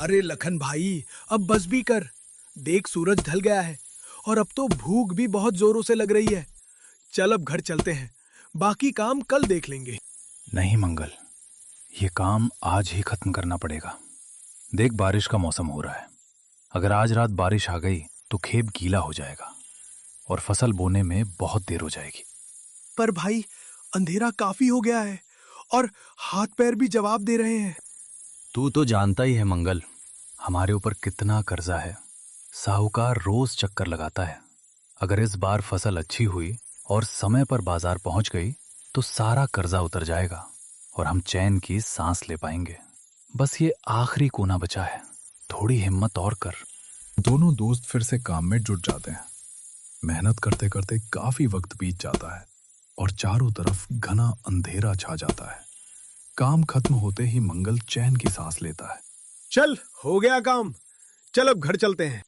अरे लखन भाई, अब बस भी कर। देख सूरज ढल गया है और अब तो भूख भी बहुत जोरों से लग रही है। चल अब घर चलते हैं, बाकी काम कल देख लेंगे। नहीं मंगल, ये काम आज ही खत्म करना पड़ेगा। देख बारिश का मौसम हो रहा है। अगर आज रात बारिश आ गई तो खेत गीला हो जाएगा और फसल बोने में बहुत देर हो जाएगी। पर भाई, अंधेरा काफी हो गया है और हाथ पैर भी जवाब दे रहे हैं। तू तो जानता ही है मंगल, हमारे ऊपर कितना कर्जा है। साहूकार रोज चक्कर लगाता है। अगर इस बार फसल अच्छी हुई और समय पर बाजार पहुंच गई तो सारा कर्जा उतर जाएगा और हम चैन की सांस ले पाएंगे। बस ये आखिरी कोना बचा है, थोड़ी हिम्मत और कर। दोनों दोस्त फिर से काम में जुट जाते हैं। मेहनत करते करते काफी वक्त बीत जाता है और चारों तरफ घना अंधेरा छा जाता है। काम खत्म होते ही मंगल चैन की सांस लेता है। चल, हो गया काम। चल अब घर चलते हैं।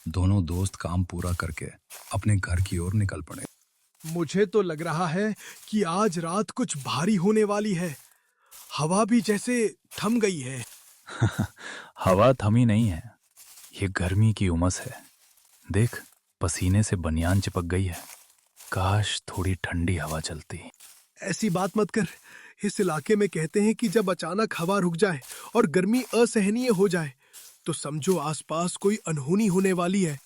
दोनों दोस्त काम पूरा करके अपने घर की ओर निकल पड़े। मुझे तो लग रहा है कि आज रात कुछ भारी होने वाली है। हवा भी जैसे थम गई है। हवा थमी नहीं है, ये गर्मी की उमस है। देख, पसीने से बनियान चिपक गई है। काश थोड़ी ठंडी हवा चलती। ऐसी बात मत कर। इस इलाके में कहते हैं कि जब अचानक हवा रुक जाए और गर्मी असहनीय हो जाए तो समझो आसपास कोई अनहोनी होने वाली है।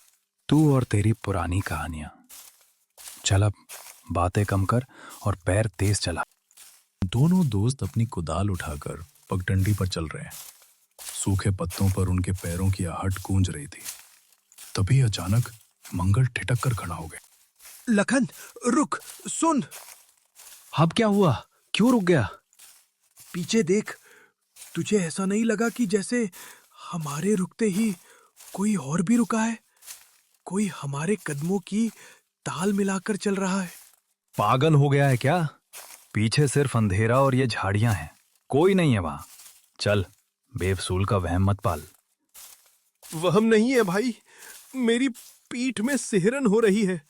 तू और तेरी पुरानी कहानियां। चल अब बातें कम कर और पैर तेज चला। दोनों दोस्त अपनी कुदाल उठाकर पगडंडी पर चल रहे हैं। सूखे पत्तों पर उनके पैरों की आहट गूंज रही थी। तभी अचानक मंगल ठिठक कर खड़ा हो गए। लखन, रुक, सुन। अब क्या हुआ? क्यों रुक गया? पीछे देख। तुझे ऐसा नहीं लगा कि जैसे हमारे रुकते ही कोई और भी रुका है? कोई हमारे कदमों की ताल मिलाकर चल रहा है। पागल हो गया है क्या? पीछे सिर्फ अंधेरा और ये झाड़ियां हैं, कोई नहीं है वहां। चल, बेफसूल का वहम मत पाल। वहम नहीं है भाई, मेरी पीठ में सिहरन हो रही है।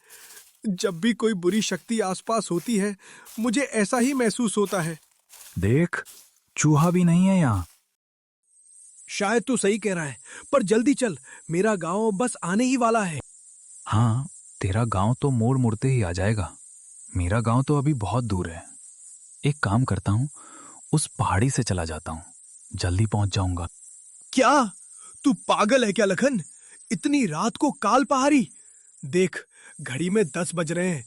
जब भी कोई बुरी शक्ति आसपास होती है मुझे ऐसा ही महसूस होता है। देख, चूहा भी नहीं है यहाँ। शायद तू सही कह रहा है, पर जल्दी चल, मेरा गांव बस आने ही वाला है। हाँ, तेरा गांव तो मोड़ मुड़ते ही आ जाएगा। मेरा गांव तो अभी बहुत दूर है। एक काम करता हूँ, उस पहाड़ी से चला जाता हूँ, जल्दी पहुंच जाऊंगा। क्या तू पागल है क्या लखन? इतनी रात को काल पहाड़ी? देख, घड़ी में 10 बज रहे हैं।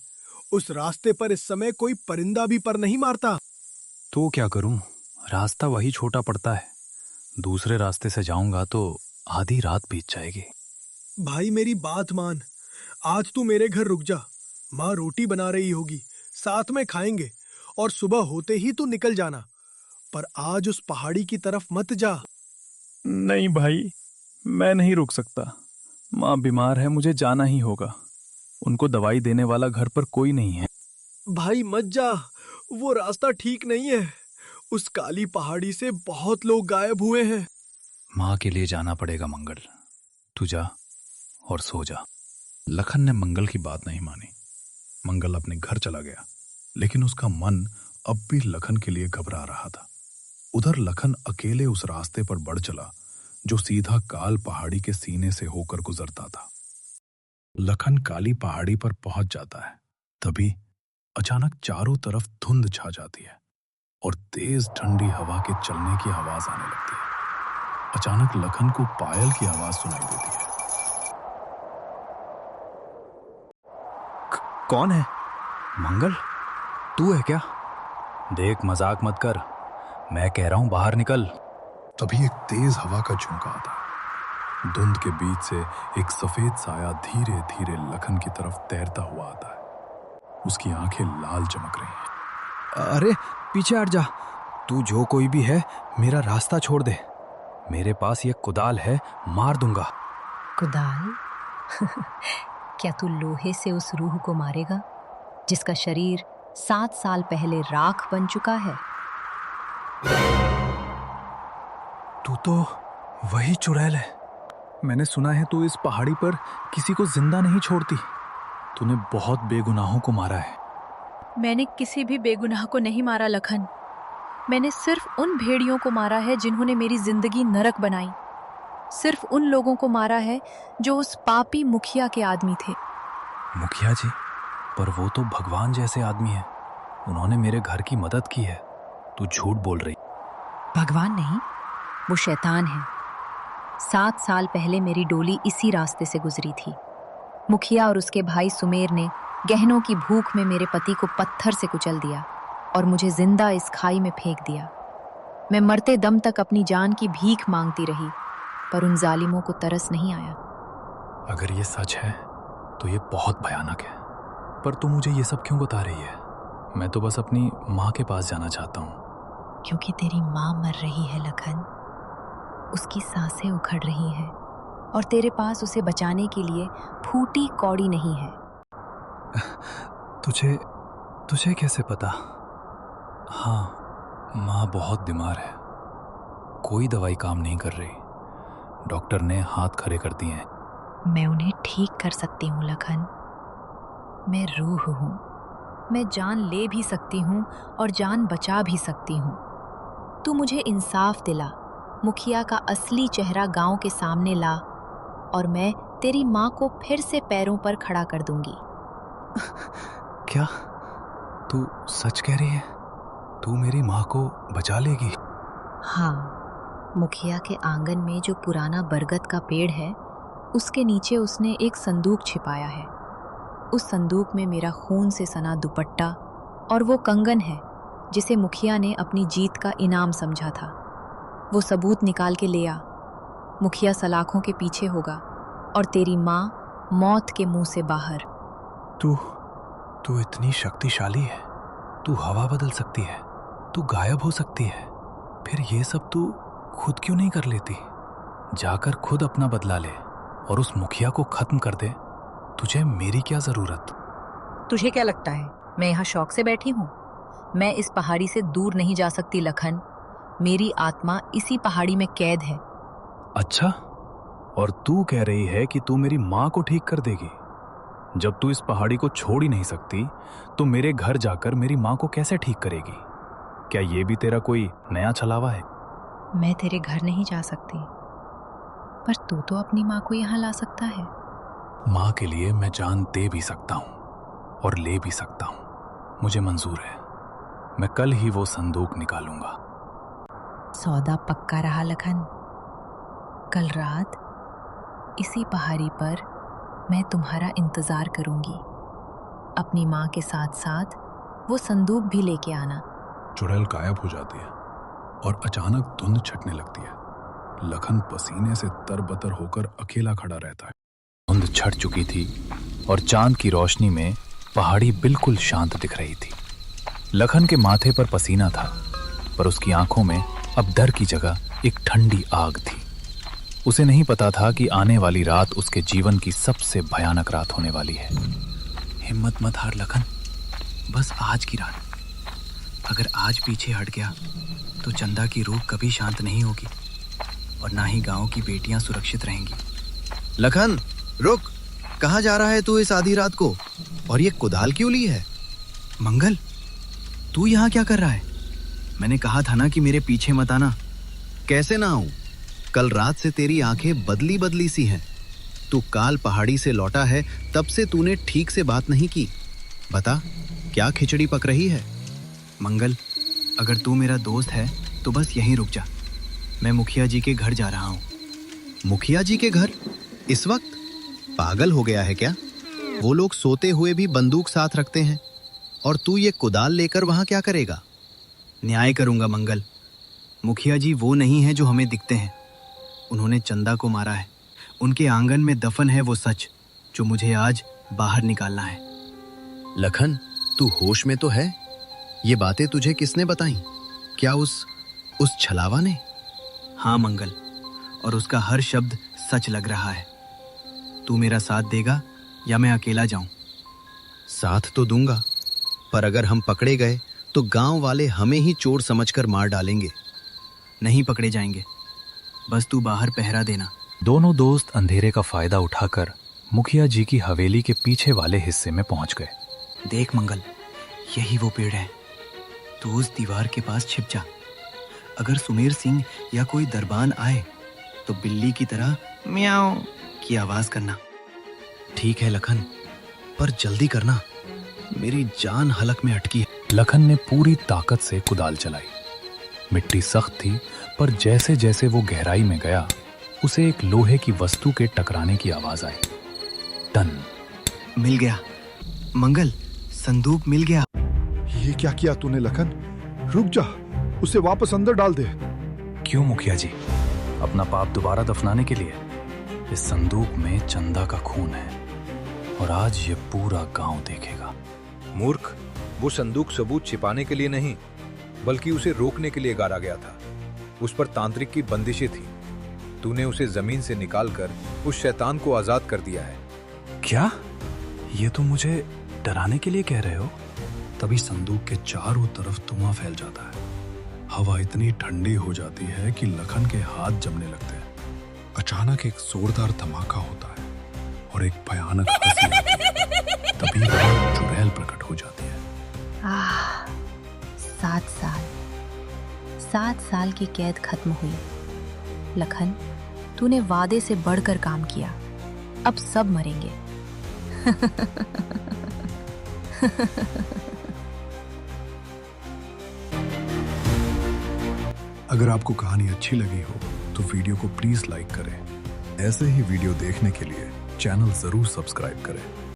उस रास्ते पर इस समय कोई परिंदा भी पर नहीं मारता। तो क्या करूं, रास्ता वही छोटा पड़ता है। दूसरे रास्ते से जाऊंगा तो आधी रात बीत जाएगी। भाई मेरी बात मान, आज तू मेरे घर रुक जा। माँ रोटी बना रही होगी, साथ में खाएंगे और सुबह होते ही तू निकल जाना। पर आज उस पहाड़ी की तरफ मत जा। नहीं भाई, मैं नहीं रुक सकता। माँ बीमार है, मुझे जाना ही होगा। उनको दवाई देने वाला घर पर कोई नहीं है। भाई मत जा, वो रास्ता ठीक नहीं है। उस काली पहाड़ी से बहुत लोग गायब हुए हैं। माँ के लिए जाना पड़ेगा मंगल। तू जा और सो जा। लखन ने मंगल की बात नहीं मानी। मंगल अपने घर चला गया, लेकिन उसका मन अब भी लखन के लिए घबरा रहा था। उधर लखन अकेले उस रास्ते पर बढ़ चला जो सीधा काल पहाड़ी के सीने से होकर गुजरता था। लखन काली पहाड़ी पर पहुंच जाता है। तभी अचानक चारों तरफ धुंध छा जाती है और तेज ठंडी हवा के चलने की आवाज आने लगती है। अचानक लखन को पायल की आवाज सुनाई देती है। कौन है? मंगल, तू है क्या? देख, मजाक मत कर, मैं कह रहा हूं बाहर निकल। तभी एक तेज हवा का झोंका आता है। धुंध के बीच से एक सफेद साया धीरे धीरे लखन की तरफ तैरता हुआ आता है। उसकी आंखें लाल चमक रही हैं। अरे पीछे हट जा। तू जो कोई भी है, मेरा रास्ता छोड़ दे। मेरे पास ये कुदाल है, मार दूंगा। कुदाल? क्या तू लोहे से उस रूह को मारेगा जिसका शरीर 7 साल पहले राख बन चुका है? तू तो वही चुड़ैल है। मैंने सुना है तू इस पहाड़ी पर किसी को जिंदा नहीं छोड़ती। तूने बहुत बेगुनाहों को मारा है। मैंने किसी भी बेगुनाह को नहीं मारा लखन। मैंने सिर्फ उन भेड़ियों को मारा है जिन्होंने मेरी जिंदगी नरक बनाई। सिर्फ उन लोगों को मारा है जो उस पापी मुखिया के आदमी थे। मुखिया जी, पर वो तो भगवान जैसे आदमी है। उन्होंने मेरे घर की मदद की है। तू झूठ बोल रही। भगवान नहीं, वो शैतान है। 7 साल पहले मेरी डोली इसी रास्ते से गुजरी थी। मुखिया और उसके भाई सुमेर ने गहनों की भूख में मेरे पति को पत्थर से कुचल दिया और मुझे जिंदा इस खाई में फेंक दिया। मैं मरते दम तक अपनी जान की भीख मांगती रही, पर उन जालिमों को तरस नहीं आया। अगर ये सच है तो ये बहुत भयानक है। पर तू मुझे ये सब क्यों बता रही है? मैं तो बस अपनी माँ के पास जाना चाहता हूँ। क्योंकि तेरी माँ मर रही है लखन। उसकी सांसें उखड़ रही हैं और तेरे पास उसे बचाने के लिए फूटी कौड़ी नहीं है। तुझे कैसे पता? हाँ, माँ बहुत बीमार है। कोई दवाई काम नहीं कर रही। डॉक्टर ने हाथ खड़े कर दिए हैं। मैं उन्हें ठीक कर सकती हूँ लखन। मैं रूह हूँ। मैं जान ले भी सकती हूँ और जान बचा भी सकती हूँ। तू मुझे इंसाफ दिला, मुखिया का असली चेहरा गांव के सामने ला, और मैं तेरी माँ को फिर से पैरों पर खड़ा कर दूंगी। क्या तू सच कह रही है? तू मेरी माँ को बचा लेगी? हाँ, मुखिया के आंगन में जो पुराना बरगद का पेड़ है, उसके नीचे उसने एक संदूक छिपाया है। उस संदूक में मेरा खून से सना दुपट्टा और वो कंगन है जिसे मुखिया ने अपनी जीत का इनाम समझा था। वो सबूत निकाल के ले आ। मुखिया सलाखों के पीछे होगा और तेरी माँ मौत के मुंह से बाहर। तू इतनी शक्तिशाली है। तू हवा बदल सकती है, तू गायब हो सकती है। फिर ये सब तू खुद क्यों नहीं कर लेती? जाकर खुद अपना बदला ले और उस मुखिया को खत्म कर दे। तुझे मेरी क्या जरूरत? तुझे क्या लगता है मैं यहाँ शौक से बैठी हूँ? मैं इस पहाड़ी से दूर नहीं जा सकती लखन। मेरी आत्मा इसी पहाड़ी में कैद है। अच्छा, और तू कह रही है कि तू मेरी माँ को ठीक कर देगी? जब तू इस पहाड़ी को छोड़ ही नहीं सकती तो मेरे घर जाकर मेरी माँ को कैसे ठीक करेगी? क्या ये भी तेरा कोई नया छलावा है? मैं तेरे घर नहीं जा सकती, पर तू तो अपनी माँ को यहाँ ला सकता है। माँ के लिए मैं जान दे भी सकता हूँ और ले भी सकता हूँ। मुझे मंजूर है। मैं कल ही वो संदूक निकालूंगा। सौदा पक्का रहा लखन। कल रात इसी पहाड़ी पर मैं तुम्हारा इंतजार करूंगी। अपनी माँ के साथ साथ वो संदूक भी लेके आना। चुड़ैल गायब हो जाती है और अचानक धुंध छटने लगती है। लखन पसीने से तरबतर होकर अकेला खड़ा रहता है। धुंध छट चुकी थी और चांद की रोशनी में पहाड़ी बिल्कुल शांत दिख रही थी। लखन के माथे पर पसीना था, पर उसकी आंखों में अब डर की जगह एक ठंडी आग थी। उसे नहीं पता था कि आने वाली रात उसके जीवन की सबसे भयानक रात होने वाली है। हिम्मत मत हार लखन, बस आज की रात। अगर आज पीछे हट गया तो चंदा की रूह कभी शांत नहीं होगी और ना ही गांव की बेटियां सुरक्षित रहेंगी। लखन रुक, कहाँ जा रहा है तू इस आधी रात को? और ये कुदाल क्यों ली है? मंगल, तू यहाँ क्या कर रहा है? मैंने कहा था ना कि मेरे पीछे मत आना। कैसे ना आऊं? कल रात से तेरी आंखें बदली बदली सी हैं। तू काल पहाड़ी से लौटा है, तब से तूने ठीक से बात नहीं की। बता, क्या खिचड़ी पक रही है? मंगल, अगर तू मेरा दोस्त है तो बस यहीं रुक जा। मैं मुखिया जी के घर जा रहा हूँ। मुखिया जी के घर? इस वक्त? पागल हो गया है क्या? वो लोग सोते हुए भी बंदूक साथ रखते हैं, और तू ये कुदाल लेकर वहां क्या करेगा? न्याय करूंगा मंगल। मुखिया जी वो नहीं है जो हमें दिखते हैं। उन्होंने चंदा को मारा है। उनके आंगन में दफन है वो सच जो मुझे आज बाहर निकालना है। लखन, तू होश में तो है? ये बातें तुझे किसने बताई? क्या उस छलावा ने? हाँ मंगल, और उसका हर शब्द सच लग रहा है। तू मेरा साथ देगा या मैं अकेला जाऊं? साथ तो दूंगा, पर अगर हम पकड़े गए तो गांव वाले हमें ही चोर समझकर मार डालेंगे। नहीं पकड़े जाएंगे, बस तू बाहर पहरा देना। दोनों दोस्त अंधेरे का फायदा उठाकर मुखिया जी की हवेली के पीछे वाले हिस्से में पहुंच गए। देख मंगल, यही वो पेड़ है। तू उस दीवार के पास छिप जा। अगर सुमेर सिंह या कोई दरबान आए तो बिल्ली की तरह म्याऊं की आवाज करना। ठीक है लखन, पर जल्दी करना, मेरी जान हलक में अटकी है। लखन ने पूरी ताकत से कुदाल चलाई। मिट्टी सख्त थी, पर जैसे जैसे वो गहराई में गया उसे एक लोहे की वस्तु के टकराने की आवाज आई। टन। मिल गया मंगल, संदूक मिल गया। ये क्या किया तूने लखन? रुक जा, उसे वापस अंदर डाल दे। क्यों मुखिया जी? अपना पाप दोबारा दफनाने के लिए? इस संदूक में चंदा का खून है और आज ये पूरा गांव देखेगा। मूर्ख, वो संदूक सबूत छिपाने के लिए नहीं बल्कि उसे रोकने के लिए गाड़ा गया था। उस पर तांत्रिक की बंदिशें थी। तूने उसे जमीन से निकालकर उस शैतान को आजाद कर दिया है। क्या? ये तो मुझे डराने के लिए कह रहे हो? तभी संदूक के चारों तरफ धुआं फैल जाता है। हवा इतनी ठंडी हो जाती है कि लखन के हाथ जमने लगते हैं। अचानक एक जोरदार धमाका होता है और एक भयानक हंसी आती है। तभी चुड़ैल प्रकट हो जाती है। 7 साल की कैद खत्म हुई। लखन, तूने वादे से बढ़कर काम किया। अब सब मरेंगे। अगर आपको कहानी अच्छी लगी हो तो वीडियो को प्लीज लाइक करें। ऐसे ही वीडियो देखने के लिए चैनल जरूर सब्सक्राइब करें।